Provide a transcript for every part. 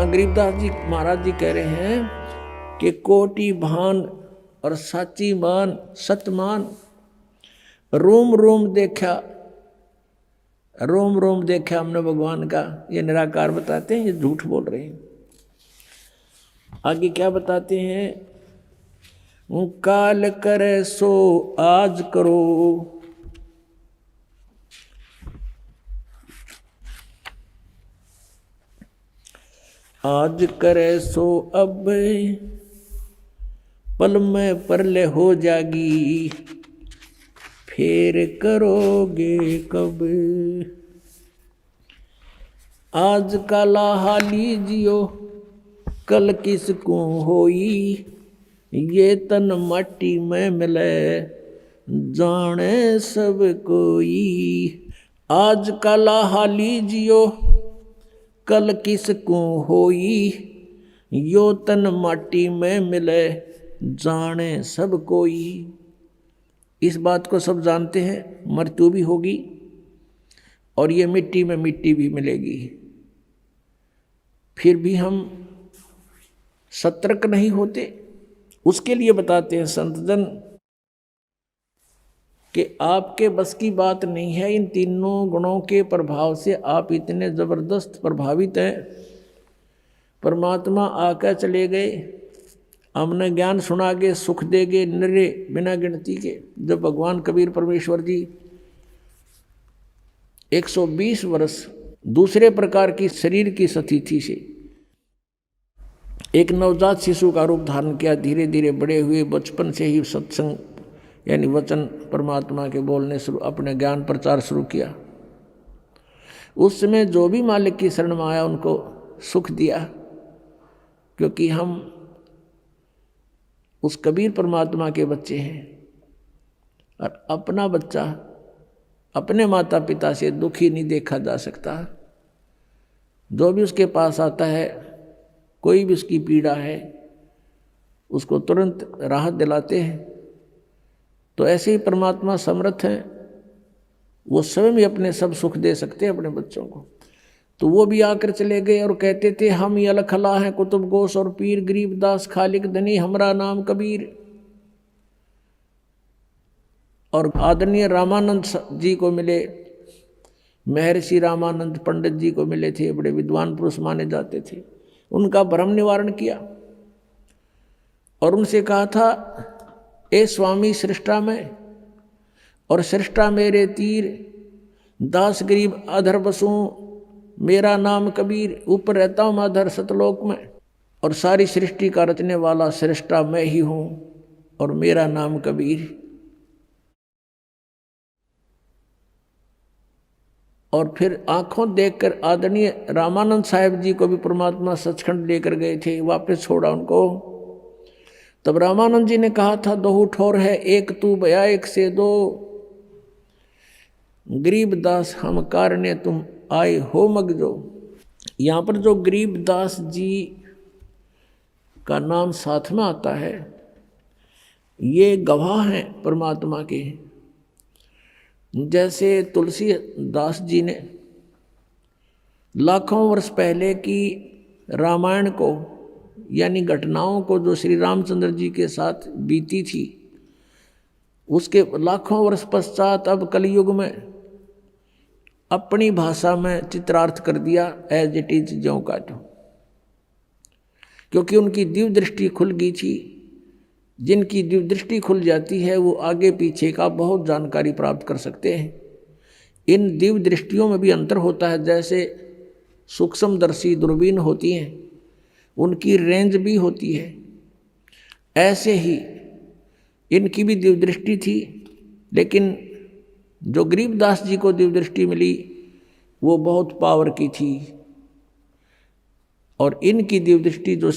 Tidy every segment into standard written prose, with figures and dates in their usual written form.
यहाँ गरीबदास जी महाराज जी कह रहे हैं कि कोटि भान और साची मान सतमान, रोम रोम देखा, रोम रोम देखा हमने भगवान का। ये निराकार बताते हैं, ये झूठ बोल रहे हैं। आगे क्या बताते हैं, काल करे सो आज करो, आज करे सो अब पल में परले हो जागी, फिर करोगे कब। आज काला हाली जियो कल किसको होई, ये तन मट्टी में मिले जाने सब कोई। आज काला हाली जियो कल किसको होई, यो तन माटी में मिले जाने सब कोई। इस बात को सब जानते हैं, मृत्यु भी होगी और ये मिट्टी में मिट्टी भी मिलेगी। फिर भी हम सतर्क नहीं होते। उसके लिए बताते हैं संतजन कि आपके बस की बात नहीं है। इन तीनों गुणों के प्रभाव से आप इतने जबरदस्त प्रभावित हैं। परमात्मा आकर चले गए, हमने ज्ञान सुना के सुख देगे निरे बिना गिनती के। जब भगवान कबीर परमेश्वर जी 120 वर्ष दूसरे प्रकार की शरीर की स्थिति से एक नवजात शिशु का रूप धारण किया, धीरे धीरे बड़े हुए, बचपन से ही सत्संग यानी वचन परमात्मा के बोलने शुरू, अपने ज्ञान प्रचार शुरू किया। उस समय जो भी मालिक की शरण में आया उनको सुख दिया, क्योंकि हम उस कबीर परमात्मा के बच्चे हैं। और अपना बच्चा अपने माता पिता से दुखी नहीं देखा जा सकता। जो भी उसके पास आता है, कोई भी उसकी पीड़ा है, उसको तुरंत राहत दिलाते हैं। तो ऐसे ही परमात्मा समर्थ हैं, वो स्वयं ही अपने सब सुख दे सकते हैं अपने बच्चों को। तो वो भी आकर चले गए और कहते थे, हम ही अलखला हैं कुतुब गोस और पीर, गरीबदास खालिक धनी हमरा नाम कबीर। और आदरणीय रामानंद जी को मिले, महर्षि रामानंद पंडित जी को मिले थे, बड़े विद्वान पुरुष माने जाते थे। उनका भ्रम निवारण किया और उनसे कहा था, ए स्वामी सृष्टा में और सृष्टा मेरे तीर, दास गरीब अधर बसूं, मेरा नाम कबीर, ऊपर रहता हूँ मैं अधर सतलोक में, और सारी सृष्टि का रचने वाला सृष्टा मैं ही हूँ और मेरा नाम कबीर। और फिर आंखों देखकर आदरणीय रामानंद साहेब जी को भी परमात्मा सचखंड लेकर गए थे, वापस छोड़ा उनको। तब रामानंद जी ने कहा था, दोहू ठोर है एक तू भया एक से दो, गरीबदास हम कारणे तुम आए हो मगजो। यहाँ पर जो गरीबदास जी का नाम साथ में आता है, ये गवाह हैं परमात्मा के। जैसे तुलसीदास जी ने लाखों वर्ष पहले की रामायण को यानी घटनाओं को जो श्री रामचंद्र जी के साथ बीती थी, उसके लाखों वर्ष पश्चात अब कलयुग में अपनी भाषा में चित्रार्थ कर दिया, एज इट इज ज्यों का त्यों। क्योंकि उनकी दिव्य दृष्टि खुल गई थी। जिनकी दिव्य दृष्टि खुल जाती है वो आगे पीछे का बहुत जानकारी प्राप्त कर सकते हैं। इन दिव्य दृष्टियों में भी अंतर होता है। जैसे सूक्ष्मदर्शी दूरबीन होती हैं, उनकी रेंज भी होती है, ऐसे ही इनकी भी दिव्य दृष्टि थी। लेकिन जो गरीबदास जी को दिव्य दृष्टि मिली वो बहुत पावर की थी, और इनकी दिव्य दृष्टि जो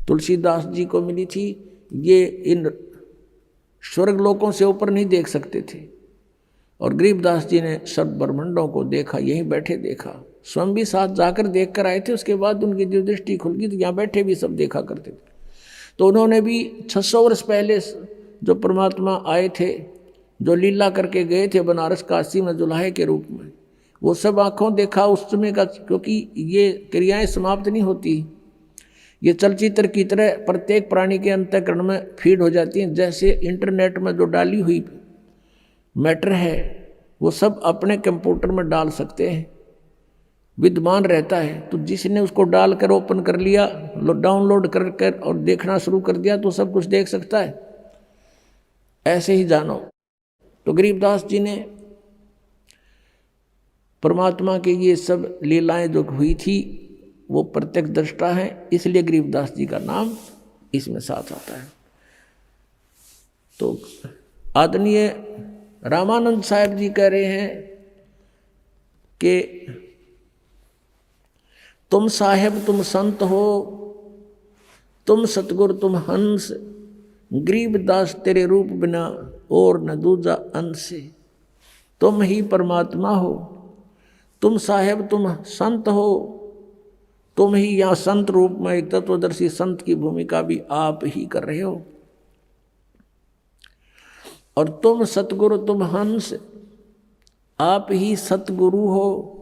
तुलसीदास जी को मिली थी, ये इन स्वर्ग लोकों से ऊपर नहीं देख सकते थे। और गरीबदास जी ने सब ब्रह्मांडों को देखा, यहीं बैठे देखा। स्वयं भी साथ जाकर देख कर आए थे, उसके बाद उनकी दिव्य दृष्टि खुल गई, तो यहाँ बैठे भी सब देखा करते थे। तो उन्होंने भी 600 वर्ष पहले जो परमात्मा आए थे, जो लीला करके गए थे बनारस काशी में जुलाहे के रूप में, वो सब आँखों देखा उस समय का, क्योंकि ये क्रियाएं समाप्त नहीं होती, ये चलचित्र की तरह प्रत्येक प्राणी के अंतःकरण में फीड हो जाती हैं। जैसे इंटरनेट में जो डाली हुई मैटर है वो सब अपने कंप्यूटर में डाल सकते हैं, विद्यमान रहता है। तो जिसने उसको डालकर ओपन कर लिया, डाउनलोड कर और देखना शुरू कर दिया तो सब कुछ देख सकता है। ऐसे ही जानो। तो गरीबदास जी ने परमात्मा के ये सब लीलाएं जो हुई थी वो प्रत्यक्ष दृष्टा है, इसलिए गरीबदास जी का नाम इसमें साथ आता है। तो आदरणीय रामानंद साहब जी कह रहे हैं कि तुम साहेब तुम संत हो, तुम सतगुरु तुम हंस, गरीबदास तेरे रूप बिना और न दूजा अंश। तुम ही परमात्मा हो, तुम साहेब तुम संत हो, तुम ही यहाँ संत रूप में एक तत्वदर्शी संत की भूमिका भी आप ही कर रहे हो। और तुम सतगुरु तुम हंस, आप ही सतगुरु हो,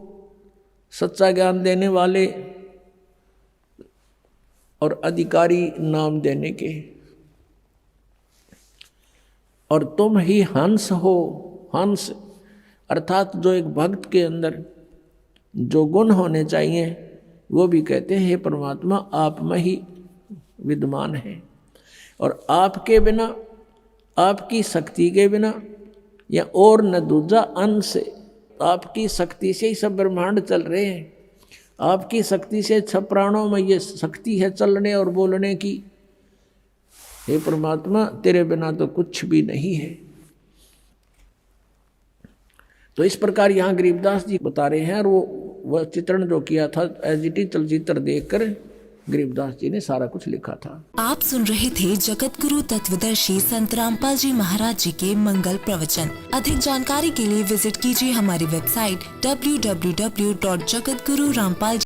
सच्चा ज्ञान देने वाले और अधिकारी नाम देने के। और तुम ही हंस हो, हंस अर्थात जो एक भक्त के अंदर जो गुण होने चाहिए वो भी कहते हैं हे परमात्मा आप में ही विद्यमान है। और आपके बिना, आपकी शक्ति के बिना या और न दूजा अंश, आपकी शक्ति से ही सब ब्रह्मांड चल रहे हैं। आपकी शक्ति से सब प्राणों में ये शक्ति है चलने और बोलने की। हे परमात्मा तेरे बिना तो कुछ भी नहीं है। तो इस प्रकार यहाँ गरीबदास जी बता रहे हैं। और वह चित्रण जो किया था एज इट इज चलचित्र देखकर गरीबदास जी ने सारा कुछ लिखा था। आप सुन रहे थे जगत गुरु तत्वदर्शी संत रामपाल जी महाराज जी के मंगल प्रवचन। अधिक जानकारी के लिए विजिट कीजिए हमारी वेबसाइट www.jagatgururampal